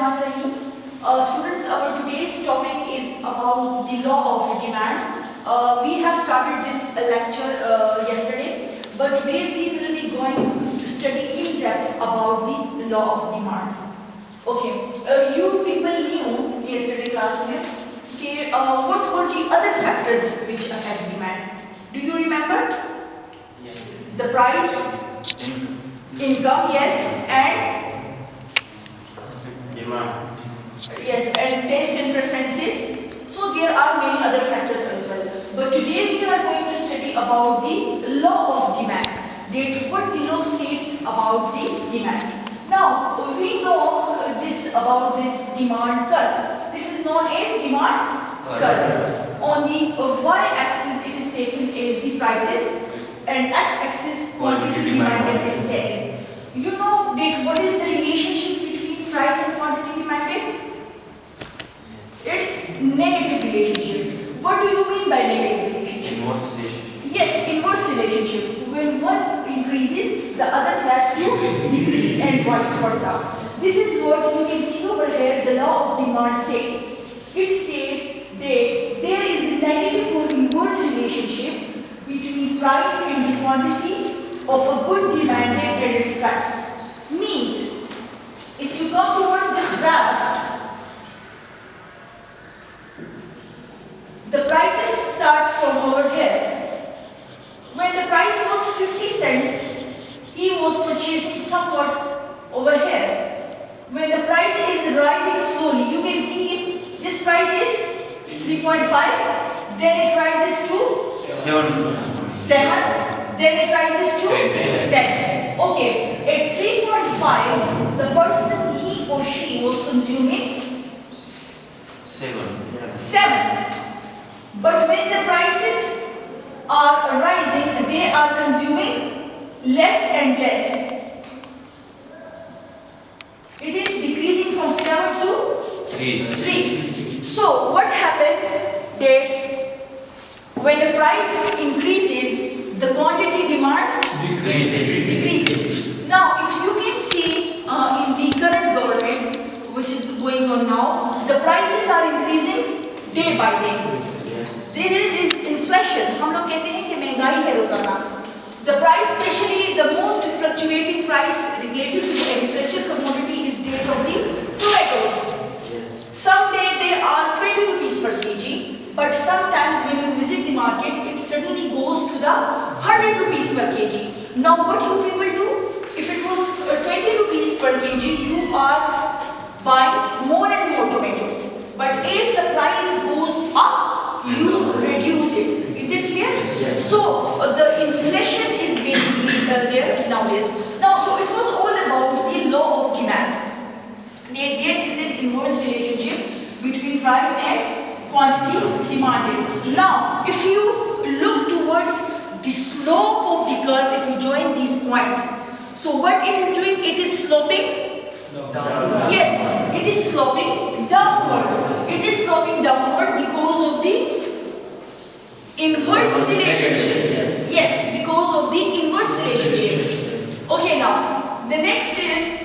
Rahman Rahim. Students, our today's topic is about the law of demand. We have started this lecture yesterday, but today we will be going to study in depth about the law of demand. Okay, you people knew yesterday class में कि what were the other factors which affect demand? Do you remember? Yes. The price, income, yes, and Demand. yes, and taste and preferences. So there are many other factors as well. But today we are going to study about the law of demand. That what the law states about the demand. Now we know this about this demand curve. This is known as demand curve. On the y-axis it is taken as the prices, and x-axis quantity demanded is taken. You know that what is the relationship between price and quantity demanded? It's negative relationship. What do you mean by negative relationship? Inverse relationship. Yes, inverse relationship. When one increases, the other has to decrease and vice versa. This is what you can see over here, the law of demand states. It states that there is a negative or inverse relationship between price and the quantity of a good demanded and its price. Means, if you come towards this graph, the prices start from over here. When the price was 50 cents, he was purchasing somewhat over here. When the price is rising slowly, you can see this price is 3.5, then it rises to 7, then it rises to 10. Okay, at 3.5, the person, he or she was consuming 7. But when the prices are rising, they are consuming less and less. It is decreasing from 7 to 3. So what happens that when the price increases, the quantity demand decreases. Now, if you can see in the current government, which is going on now, the prices are increasing day by day. There is inflation. हम लोग कहते हैं कि महंगाई है रोजाना. The price, especially the most fluctuating price related to the agriculture commodity, is that of the tomatoes. Some day they are 20 rupees per kg, but sometimes when you visit the market, it suddenly goes to the 100 rupees per kg. Now what you people do? If it was 20 rupees per kg, you are buying more and more tomatoes. But as the price goes up, you reduce it. Is it clear? Yes. So the inflation is basically there nowadays. Now, so it was all about the law of demand. There is an inverse relationship between price and quantity demanded. Now, if you look towards the slope of the curve, if you join these points, so what it is doing, it is sloping downward. Yes, it is sloping downward. It is sloping downward because of the inverse relationship. Yes, because of the inverse relationship. Okay, now the next is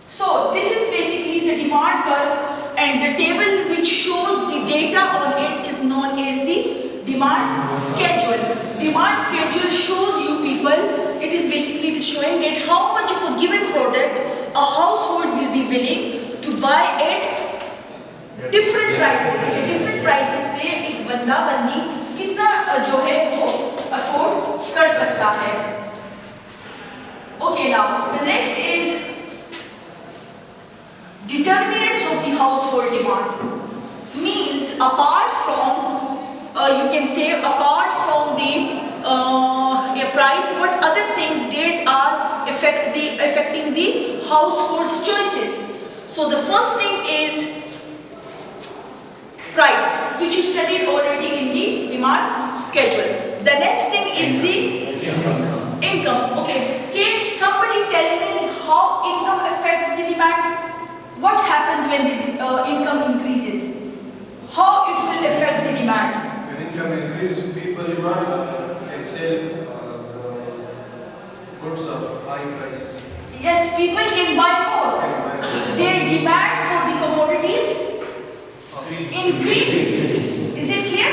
so this is basically the demand curve, and the table which shows the data on it is known as the demand schedule. Demand schedule shows you people, it is basically showing that how much of a given product a household will be willing to buy at different prices. Different prices पे एक बंदा बंदी कितना जो है वो afford कर सकता है. Okay, now the next is determinants of the household demand. Means apart from you can say apart from the price, what other things that are affecting the household's choices. So the first thing is price, which you studied already in the demand schedule. The next thing is the income. Okay, can somebody tell me how income affects the demand? What happens when the income increases? how it will affect the demand? When income increases, people can sell goods of high prices. Yes, people can buy more. Their demand for the commodities increases. Is it clear?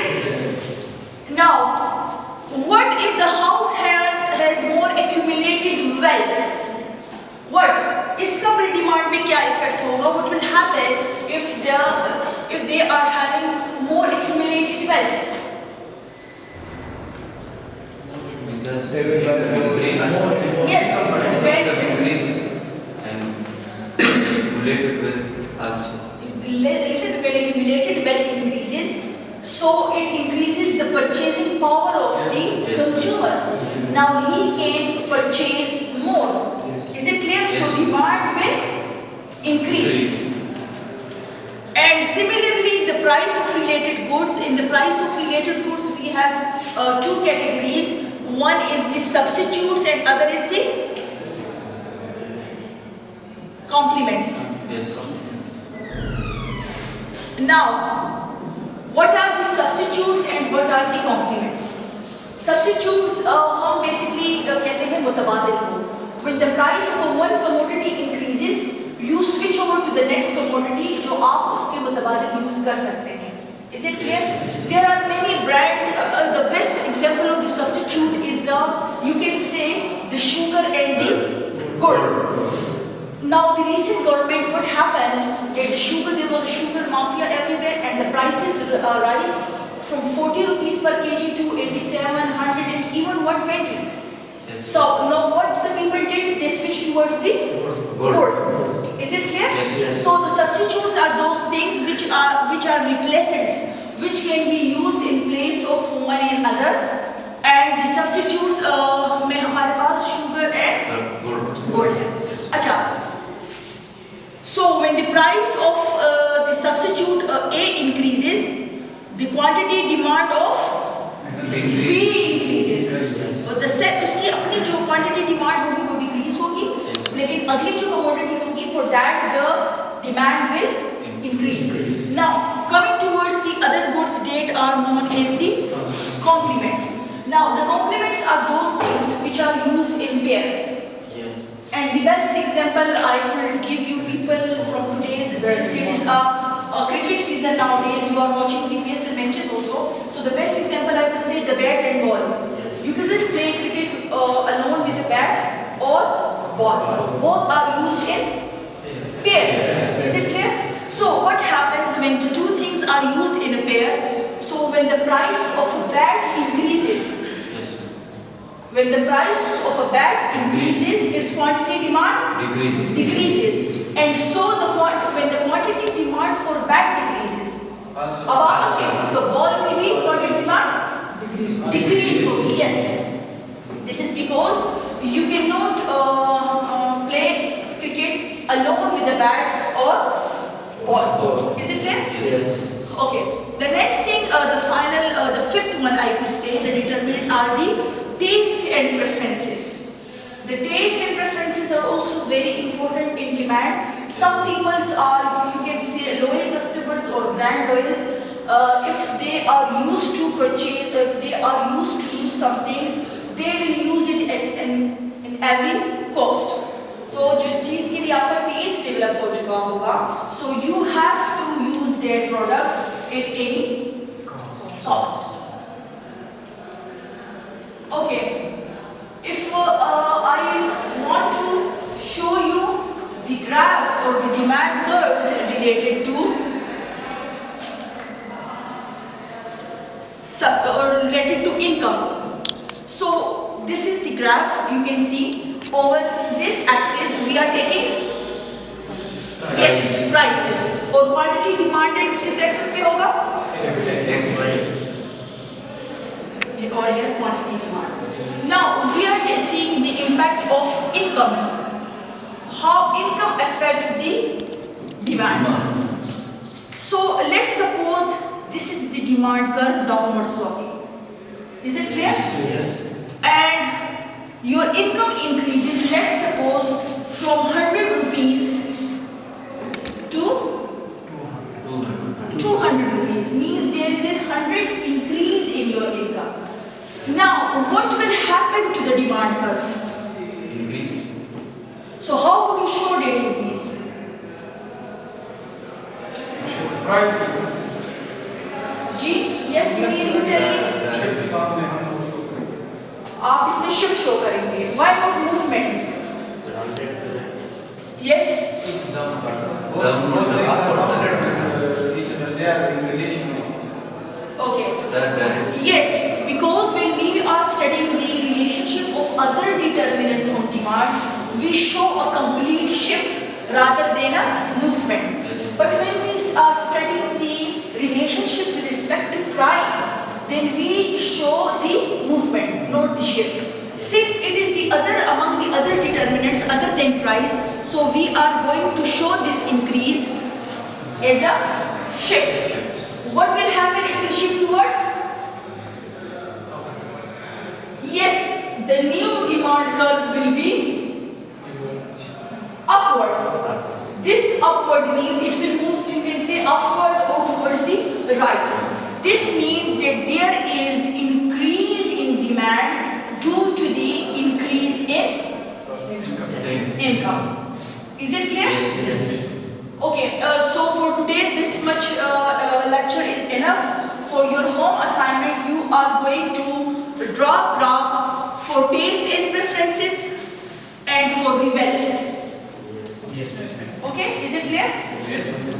Now, what if the household has more accumulated wealth? What? इसका पर demand में क्या effect होगा? What will happen if they are having more accumulated wealth? Yes, listen, when accumulated wealth increases, so it increases the purchasing power of the consumer. Now he can purchase more. Is it clear? So demand will increase. And similarly, the price of related goods. In the price of related goods, we have two categories. One is the substitutes and other is the complements. Yes. Now, what are the substitutes and what are the complements? Substitutes हम basically कहते हैं मुतबादिल को. When the price of one commodity increases, you switch over to the next commodity जो आप उसके मुतबादिल use कर सकते हैं. Is it clear? There are many brands. The best example of the substitute is you can say the sugar and the gold. Now the recent government, what happened? The sugar, there was a sugar mafia everywhere, and the prices rise from 40 rupees per kg to 87, 100, and even 120. Yes. So now what the people did? They switched towards the gold. Is it clear? Yes, yes. So the substitutes are those things which are replacements, which can be used in place of one and other. And the substitutes में हमारे पास sugar and gold है. अच्छा. So when the price of the substitute A increases, the quantity demand of B increases. So the set उसकी अपनी जो quantity demand होगी वो decrease होगी, लेकिन अगली जो commodity होगी for that the demand will increase. Now coming towards the other goods that are known as the complements. Now the complements are those things which are used in pair. And the best example I will give you people from today's, since it is a cricket season nowadays, you are watching the PSL matches also. So the best example I would say the bat and ball. You couldn't play cricket alone with a bat or ball. Both are used in pairs. Is it clear? So what happens when the two things are used in a pair? So when the price of a bat increases, when the price of a bat increases, its quantity demand decreases. And so when the quantity demand for bat decreases, the ball may be quantity demand decrease. Yes. This is because you cannot play cricket alone with a bat or ball. Is it clear? Yes. Okay. The next thing, the fifth one I could say, the determinant are the taste and preferences. The taste and preferences are also very important in demand. Some people are, you can say, loyal customers or brand loyals. If they are used to purchase, if they are used to use some things, they will use it in every cost. तो जिस चीज के लिए आपका taste develop हो चुका होगा, so you have to use that product at any cost. Okay, if I want to show you the graphs or the demand curves related to income. So this is the graph. You can see over this axis we are taking prices और quantity demanded किस axis पे होगा? Or here quantity demand. Now we are seeing the impact of income. How income affects the demand. So let's suppose this is the demand curve downward sloping. Is it clear? Yes. And your income increases, let's suppose from 100 rupees to 200 rupees. is a 100 increase in your income. Now, what will happen to the demand curve? Increase. So how would you show rate increase? Right. Ji, yes, please you tell me. Shift काम में हम लोग show करेंगे. आप इसमें shift show करेंगे. Why not movement? Yes. Both things are opposite each other. They are in relation. Okay. Yes, because when we are studying the relationship of other determinants on demand, we show a complete shift rather than a movement. But when we are studying the relationship with respect to price, then we show the movement, not the shift. Since it is the other among the other determinants other than price, so we are going to show this increase as a shift. What will happen? It will shift towards? Yes, the new demand curve will be upward. This upward means it will move, so you can say upward or towards the right. This means that there is increase in demand due to the increase in income. Is it clear? Yes. Okay, so for today this much lecture is enough. For your home assignment you are going to draw graph for taste and preferences and for the wealth. Yes, yes, ma'am. Okay, is it clear? Yes.